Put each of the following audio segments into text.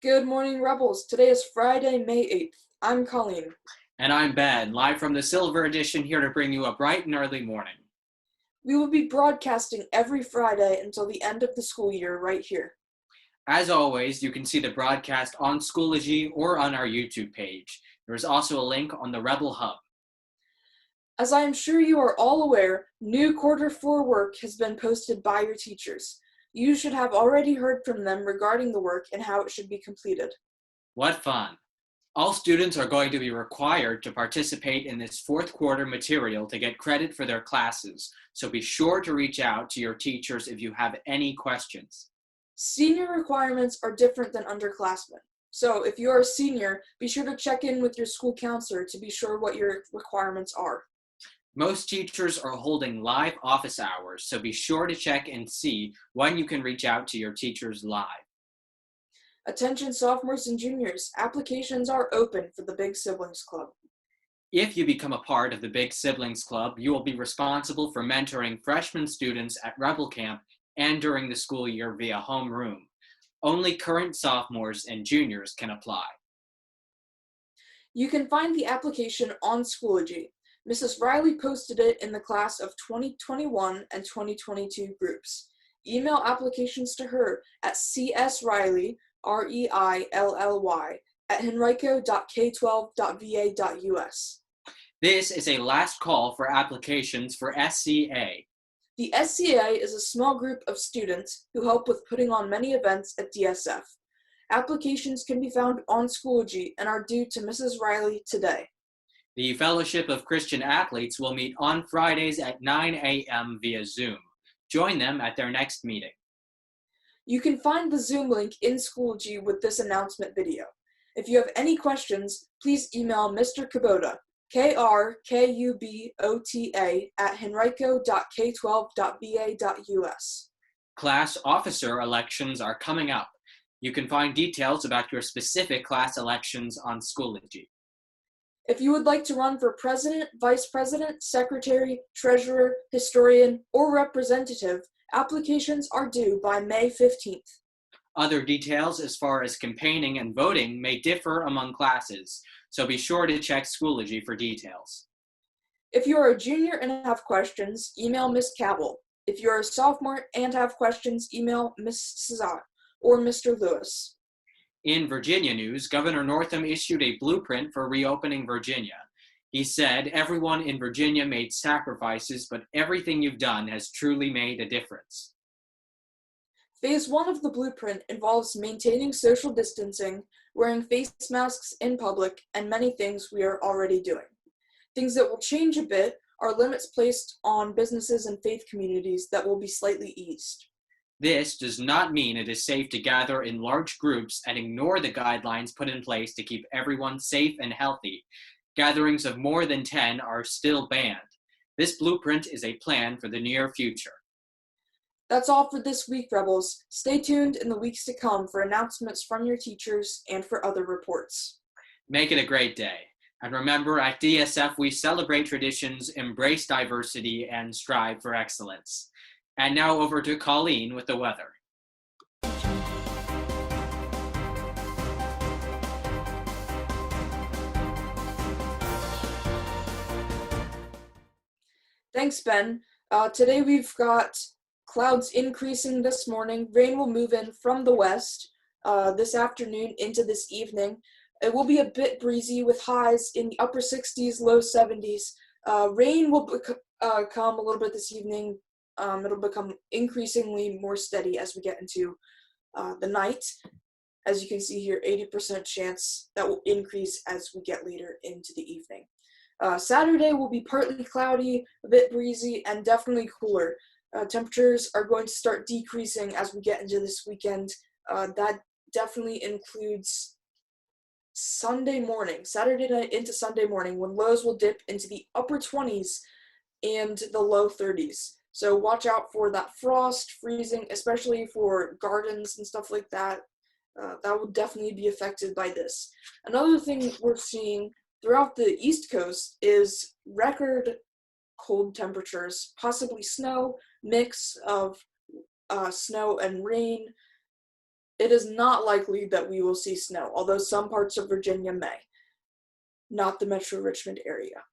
Good morning, Rebels. Today is Friday, May 8th. I'm Colleen. And I'm Ben, live from the Silver Edition, here to bring you a bright and early morning. We will be broadcasting every Friday until the end of the school year right here. As always, you can see the broadcast on Schoology or on our YouTube page. There is also a link on the Rebel Hub. As I am sure you are all aware, new Quarter 4 work has been posted by your teachers. You should have already heard from them regarding the work and how it should be completed. What fun! All students are going to be required to participate in this fourth quarter material to get credit for their classes, so be sure to reach out to your teachers if you have any questions. Senior requirements are different than underclassmen. So if you are a senior, be sure to check in with your school counselor to be sure what your requirements are. Most teachers are holding live office hours, so be sure to check and see when you can reach out to your teachers live. Attention sophomores and juniors, applications are open for the Big Siblings Club. If you become a part of the Big Siblings Club, you will be responsible for mentoring freshman students at Rebel Camp and during the school year via homeroom. Only current sophomores and juniors can apply. You can find the application on Schoology. Mrs. Riley posted it in the class of 2021 and 2022 groups. Email applications to her at csriley, REILLY, at henrico.k12.va.us. This is a last call for applications for SCA. The SCA is a small group of students who help with putting on many events at DSF. Applications can be found on Schoology and are due to Mrs. Riley today. The Fellowship of Christian Athletes will meet on Fridays at 9 a.m. via Zoom. Join them at their next meeting. You can find the Zoom link in Schoology with this announcement video. If you have any questions, please email Mr. Kubota, KRKUBOTA, at henrico.k12.va.us. Class officer elections are coming up. You can find details about your specific class elections on Schoology. If you would like to run for president, vice president, secretary, treasurer, historian, or representative, applications are due by May 15th. Other details as far as campaigning and voting may differ among classes, so be sure to check Schoology for details. If you are a junior and have questions, email Ms. Cabell. If you are a sophomore and have questions, email Ms. Cesar or Mr. Lewis. In Virginia news, Governor Northam issued a blueprint for reopening Virginia. He said, "Everyone in Virginia made sacrifices, but everything you've done has truly made a difference." Phase 1 of the blueprint involves maintaining social distancing, wearing face masks in public, and many things we are already doing. Things that will change a bit are limits placed on businesses and faith communities that will be slightly eased. This does not mean it is safe to gather in large groups and ignore the guidelines put in place to keep everyone safe and healthy. Gatherings of more than 10 are still banned. This blueprint is a plan for the near future. That's all for this week, Rebels. Stay tuned in the weeks to come for announcements from your teachers and for other reports. Make it a great day. And remember, at DSF, we celebrate traditions, embrace diversity, and strive for excellence. And now over to Colleen with the weather. Thanks, Ben. Today we've got clouds increasing this morning. Rain will move in from the west this afternoon into this evening. It will be a bit breezy with highs in the upper 60s, low 70s. Rain will come a little bit this evening. It'll become increasingly more steady as we get into the night. As you can see here, 80% chance that will increase as we get later into the evening. Saturday will be partly cloudy, a bit breezy, and definitely cooler. Temperatures are going to start decreasing as we get into this weekend. That definitely includes Saturday night into Sunday morning, when lows will dip into the upper 20s and the low 30s. So watch out for that frost, freezing, especially for gardens and stuff like that. That would definitely be affected by this. Another thing we're seeing throughout the East Coast is record cold temperatures, possibly snow, mix of snow and rain. It is not likely that we will see snow, although some parts of Virginia may, not the Metro Richmond area.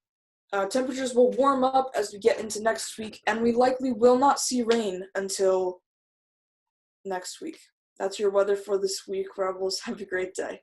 Temperatures will warm up as we get into next week, and we likely will not see rain until next week. That's your weather for this week, Rebels. Have a great day.